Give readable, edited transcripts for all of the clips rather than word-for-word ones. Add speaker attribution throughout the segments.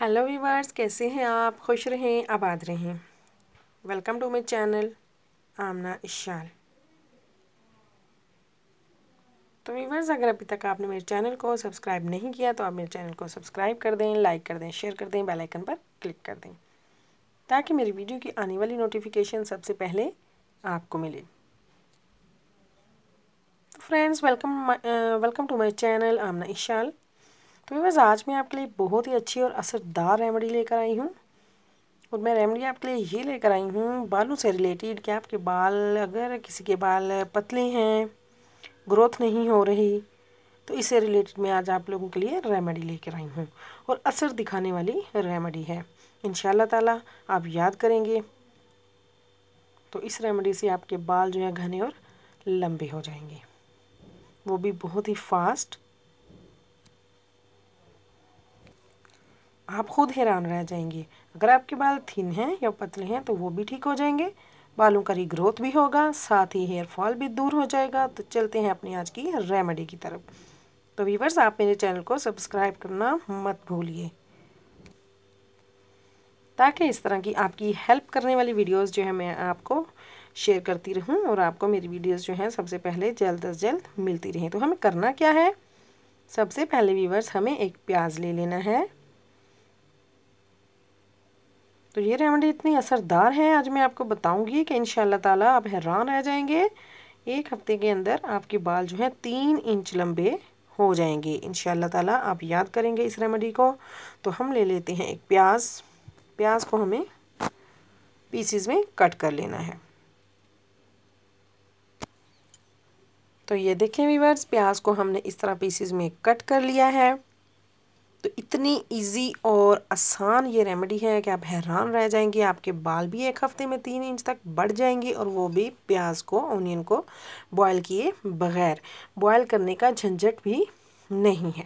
Speaker 1: Hello viewers, कैसे हैं आप? खुश रहें, आबाद रहें। Welcome to my channel Aamna Ishal. तो व्यूवर्स, अगर अभी तक आपने मेरे चैनल को सब्सक्राइब नहीं किया तो आप मेरे चैनल को सब्सक्राइब कर दें, लाइक कर दें, शेयर कर दें, बेल आइकन पर क्लिक कर दें ताकि मेरी वीडियो की आने वाली नोटिफिकेशन सबसे पहले आपको मिले। तो friends, welcome to my channel Aamna Ishal. तो व्यूवर्स, आज मैं आपके लिए बहुत ही अच्छी और असरदार रेमेडी लेकर आई हूँ। और मैं रेमेडी आपके लिए ये लेकर आई हूँ बालों से रिलेटेड कि आपके बाल, अगर किसी के बाल पतले हैं, ग्रोथ नहीं हो रही, तो इससे रिलेटेड मैं आज आप लोगों के लिए रेमेडी लेकर आई हूँ। और असर दिखाने वाली रेमेडी है। इंशाल्लाह ताला आप याद करेंगे तो इस रेमेडी से आपके बाल जो है घने और लंबे हो जाएंगे, वो भी बहुत ही फास्ट। आप खुद हैरान रह जाएंगे। अगर आपके बाल थिन हैं या पतले हैं तो वो भी ठीक हो जाएंगे, बालों का रीग्रोथ भी होगा, साथ ही हेयर फॉल भी दूर हो जाएगा। तो चलते हैं अपनी आज की रेमेडी की तरफ। तो व्यूवर्स, आप मेरे चैनल को सब्सक्राइब करना मत भूलिए ताकि इस तरह की आपकी हेल्प करने वाली वीडियोस जो है मैं आपको शेयर करती रहूं और आपको मेरी वीडियोस जो हैं सबसे पहले जल्द से जल्द मिलती रहें। तो हमें करना क्या है? सबसे पहले व्यूवर्स, हमें एक प्याज ले लेना है। तो ये रेमेडी इतनी असरदार है, आज मैं आपको बताऊंगी कि इंशाल्लाह ताला आप हैरान रह जाएंगे। एक हफ्ते के अंदर आपके बाल जो है 3 इंच लंबे हो जाएंगे इंशाल्लाह ताला। आप याद करेंगे इस रेमेडी को। तो हम ले लेते हैं एक प्याज। प्याज को हमें पीसेस में कट कर लेना है। तो ये देखें व्यूअर्स, प्याज को हमने इस तरह पीसेस में कट कर लिया है। तो इतनी इजी और आसान ये रेमेडी है कि आप हैरान रह जाएंगे। आपके बाल भी एक हफ्ते में 3 इंच तक बढ़ जाएंगे, और वो भी प्याज को, ऑनियन को बॉयल किए बगैर। बॉयल करने का झंझट भी नहीं है।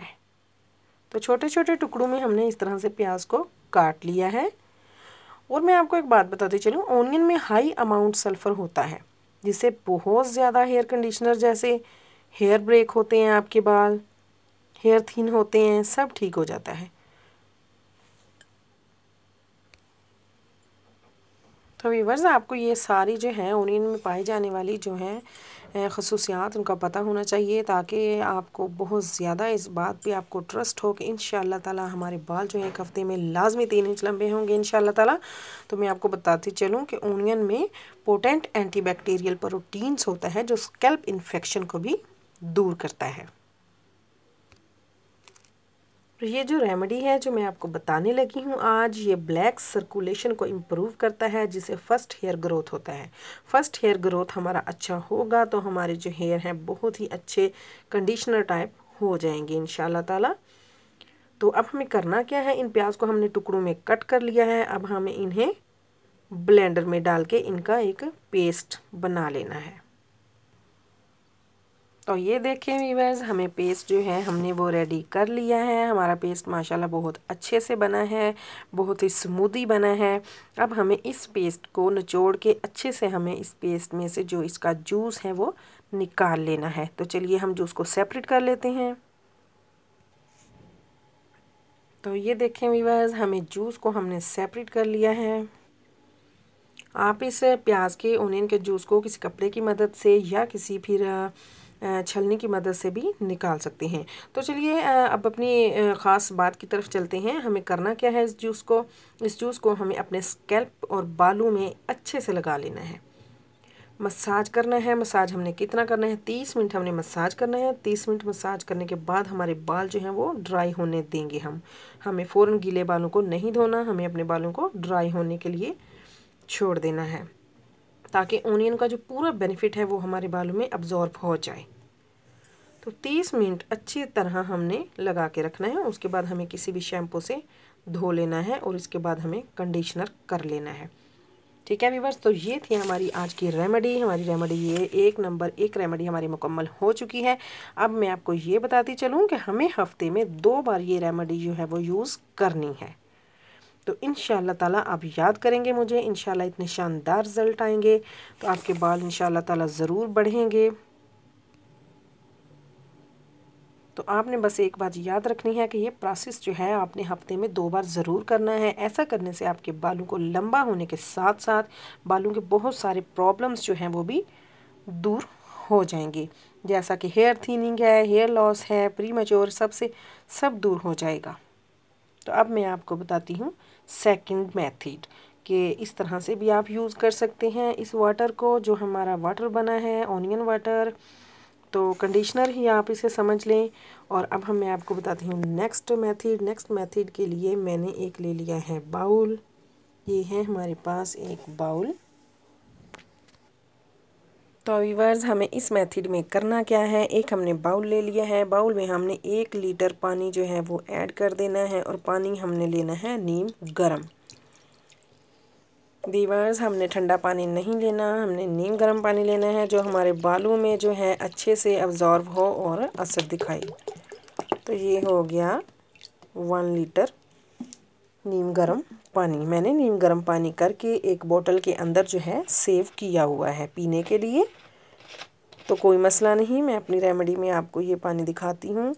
Speaker 1: तो छोटे छोटे टुकड़ों में हमने इस तरह से प्याज को काट लिया है। और मैं आपको एक बात बताती चलूँ, ऑनियन में हाई अमाउंट सल्फ़र होता है, जिससे बहुत ज़्यादा हेयर कंडीशनर जैसे हेयर ब्रेक होते हैं, आपके बाल हेयर थिन होते हैं, सब ठीक हो जाता है। तो व्यूवर्स, आपको ये सारी जो है ऑनियन में पाई जाने वाली जो है खसूसियात, उनका पता होना चाहिए ताकि आपको बहुत ज़्यादा इस बात पे आपको ट्रस्ट हो कि इंशाल्लाह ताला हमारे बाल जो है एक हफ़्ते में लाजमी 3 इंच लंबे होंगे इंशाल्लाह ताला। तो मैं आपको बताती चलूँ कि ऑनियन में पोटेंट एंटीबैक्टीरियल प्रोटीन्स होता है जो स्कैल्प इन्फेक्शन को भी दूर करता है। तो ये जो रेमेडी है जो मैं आपको बताने लगी हूँ आज, ये ब्लैक सर्कुलेशन को इम्प्रूव करता है, जिससे फर्स्ट हेयर ग्रोथ होता है। फर्स्ट हेयर ग्रोथ हमारा अच्छा होगा तो हमारे जो हेयर हैं बहुत ही अच्छे कंडीशनर टाइप हो जाएंगे इंशाल्लाह ताला। तो अब हमें करना क्या है? इन प्याज को हमने टुकड़ों में कट कर लिया है। अब हमें इन्हें ब्लेंडर में डाल के इनका एक पेस्ट बना लेना है। तो ये देखें व्यूअर्स, हमें पेस्ट जो है हमने वो रेडी कर लिया है। हमारा पेस्ट माशाल्लाह बहुत अच्छे से बना है, बहुत ही स्मूदी बना है। अब हमें इस पेस्ट को निचोड़ के अच्छे से हमें इस पेस्ट में से जो इसका जूस है वो निकाल लेना है। तो चलिए हम जूस को सेपरेट कर लेते हैं। तो ये देखें व्यूअर्स, हमें जूस को हमने सेपरेट कर लिया है। आप इस प्याज के, ऑनियन के जूस को किसी कपड़े की मदद से या किसी फिर छलनी की मदद से भी निकाल सकते हैं। तो चलिए अब अपनी ख़ास बात की तरफ चलते हैं। हमें करना क्या है? इस जूस को हमें अपने स्कैल्प और बालों में अच्छे से लगा लेना है, मसाज करना है। मसाज हमने कितना करना है? 30 मिनट हमने मसाज करना है। 30 मिनट मसाज करने के बाद हमारे बाल जो हैं वो ड्राई होने देंगे हम। हमें फ़ौरन गीले बालों को नहीं धोना, हमें अपने बालों को ड्राई होने के लिए छोड़ देना है ताकि ऑनियन का जो पूरा बेनिफिट है वो हमारे बालों में अब्जॉर्ब हो जाए। तो 30 मिनट अच्छी तरह हमने लगा के रखना है। उसके बाद हमें किसी भी शैम्पू से धो लेना है और इसके बाद हमें कंडीशनर कर लेना है। ठीक है व्यूअर्स, तो ये थी हमारी आज की रेमेडी। हमारी रेमेडी ये एक नंबर एक रेमेडी हमारी मुकम्मल हो चुकी है। अब मैं आपको ये बताती चलूँ कि हमें हफ्ते में 2 बार ये रेमेडी जो है वो यूज़ करनी है। तो इंशाल्लाह ताला आप याद करेंगे मुझे, इंशाल्लाह इतने शानदार रिज़ल्ट आएंगे तो आपके बाल इंशाल्लाह ताला ज़रूर बढ़ेंगे। तो आपने बस एक बात याद रखनी है कि ये प्रोसेस जो है आपने हफ्ते में 2 बार ज़रूर करना है। ऐसा करने से आपके बालों को लंबा होने के साथ साथ बालों के बहुत सारे प्रॉब्लम्स जो हैं वो भी दूर हो जाएंगे, जैसा कि हेयर थिनिंग है, हेयर लॉस है, प्रीमैच्योर, सब दूर हो जाएगा। तो अब मैं आपको बताती हूँ सेकंड मेथड कि इस तरह से भी आप यूज़ कर सकते हैं इस वाटर को, जो हमारा वाटर बना है ऑनियन वाटर। तो कंडीशनर ही आप इसे समझ लें। और अब मैं आपको बताती हूँ नेक्स्ट मेथड के लिए मैंने एक ले लिया है बाउल। ये है हमारे पास एक बाउल। तो व्यूअर्स हमें इस मेथड में करना क्या है, एक हमने बाउल ले लिया है, बाउल में हमने 1 लीटर पानी जो है वो ऐड कर देना है और पानी हमने लेना है नीम गर्म। व्यूअर्स हमने ठंडा पानी नहीं लेना, हमने नीम गर्म पानी लेना है जो हमारे बालों में जो है अच्छे से अब्जॉर्ब हो और असर दिखाए। तो ये हो गया 1 लीटर नीम गर्म पानी। मैंने नीम गर्म पानी करके एक बोतल के अंदर जो है सेव किया हुआ है पीने के लिए। तो कोई मसला नहीं, मैं अपनी रेमेडी में आपको ये पानी दिखाती हूँ।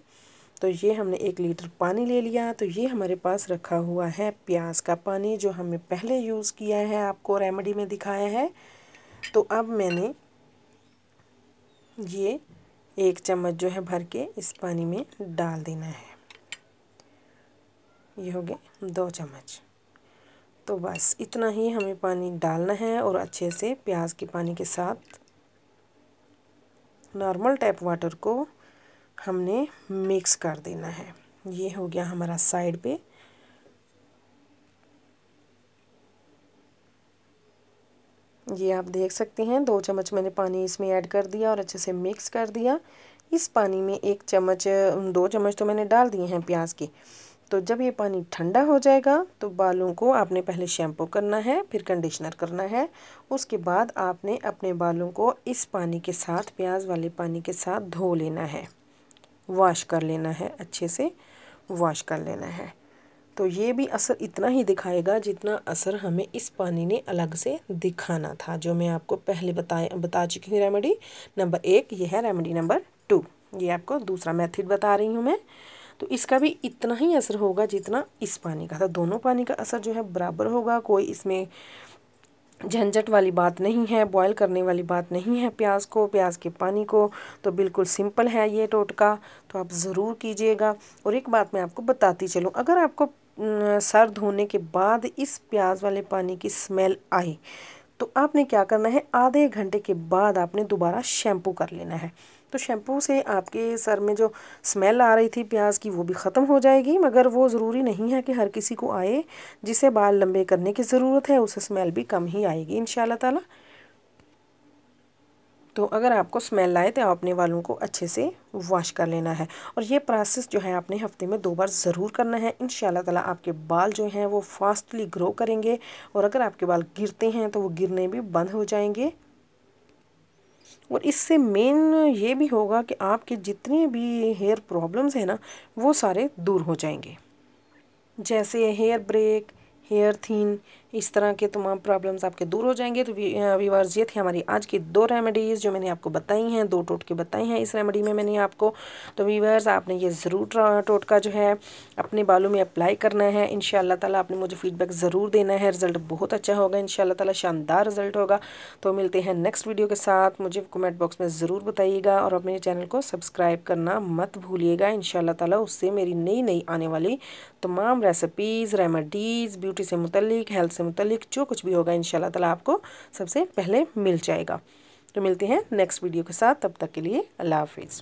Speaker 1: तो ये हमने 1 लीटर पानी ले लिया। तो ये हमारे पास रखा हुआ है प्याज का पानी जो हमने पहले यूज़ किया है, आपको रेमेडी में दिखाया है। तो अब मैंने ये 1 चम्मच जो है भर के इस पानी में डाल देना है। ये हो गए 2 चम्मच। तो बस इतना ही हमें पानी डालना है और अच्छे से प्याज के पानी के साथ नॉर्मल टैप वाटर को हमने मिक्स कर देना है। ये हो गया हमारा साइड पे। ये आप देख सकते हैं 2 चम्मच मैंने पानी इसमें ऐड कर दिया और अच्छे से मिक्स कर दिया। इस पानी में 1 चम्मच 2 चम्मच तो मैंने डाल दिए हैं प्याज के। तो जब ये पानी ठंडा हो जाएगा तो बालों को आपने पहले शैम्पू करना है, फिर कंडीशनर करना है। उसके बाद आपने अपने बालों को इस पानी के साथ, प्याज वाले पानी के साथ धो लेना है, वॉश कर लेना है, अच्छे से वॉश कर लेना है। तो ये भी असर इतना ही दिखाएगा जितना असर हमें इस पानी ने अलग से दिखाना था, जो मैं आपको पहले बता चुकी हूँ। रेमेडी नंबर 1 ये है, रेमेडी नंबर 2 ये आपको दूसरा मेथड बता रही हूँ मैं। तो इसका भी इतना ही असर होगा जितना इस पानी का था। दोनों पानी का असर जो है बराबर होगा, कोई इसमें झंझट वाली बात नहीं है, बॉयल करने वाली बात नहीं है प्याज के पानी को। तो बिल्कुल सिंपल है ये टोटका, तो आप ज़रूर कीजिएगा। और एक बात मैं आपको बताती चलूँ, अगर आपको सर धोने के बाद इस प्याज वाले पानी की स्मेल आई तो आपने क्या करना है, आधे घंटे के बाद आपने दोबारा शैम्पू कर लेना है। तो शैम्पू से आपके सर में जो स्मेल आ रही थी प्याज की वो भी ख़त्म हो जाएगी। मगर वो ज़रूरी नहीं है कि हर किसी को आए, जिसे बाल लंबे करने की ज़रूरत है उसे स्मेल भी कम ही आएगी इंशाल्लाह ताला। तो अगर आपको स्मेल आए तो अपने बालों को अच्छे से वॉश कर लेना है। और ये प्रोसेस जो है आपने हफ्ते में 2 बार ज़रूर करना है। इंशाल्लाह ताला आपके बाल जो हैं वो फास्टली ग्रो करेंगे और अगर आपके बाल गिरते हैं तो वो गिरने भी बंद हो जाएंगे। और इससे मेन ये भी होगा कि आपके जितने भी हेयर प्रॉब्लम्स हैं ना वो सारे दूर हो जाएंगे, जैसे हेयर ब्रेक, हेयर थिन, इस तरह के तमाम प्रॉब्लम्स आपके दूर हो जाएंगे। तो व्यूअर्स ये थी हमारी आज की 2 रेमेडीज़ जो मैंने आपको बताई हैं, 2 टोटके बताए हैं इस रेमेडी में मैंने आपको। तो व्यूअर्स आपने ये ज़रूर टोटका जो है अपने बालों में अप्लाई करना है। इंशाल्लाह ताला आपने मुझे फीडबैक ज़रूर देना है, रिज़ल्ट बहुत अच्छा होगा इंशाल्लाह ताला, शानदार रिज़ल्ट होगा। तो मिलते हैं नेक्स्ट वीडियो के साथ। मुझे कमेंट बॉक्स में ज़रूर बताइएगा और अपने चैनल को सब्सक्राइब करना मत भूलिएगा। इंशाल्लाह ताला उससे मेरी नई आने वाली तमाम रेसिपीज़, रेमेडीज़, ब्यूटी से मुतल्लिक, हेल्थ से मुतल्लिक जो कुछ भी होगा इंशाल्लाह ताला आपको सबसे पहले मिल जाएगा। तो मिलते हैं नेक्स्ट वीडियो के साथ, तब तक के लिए अल्लाह हाफिज़।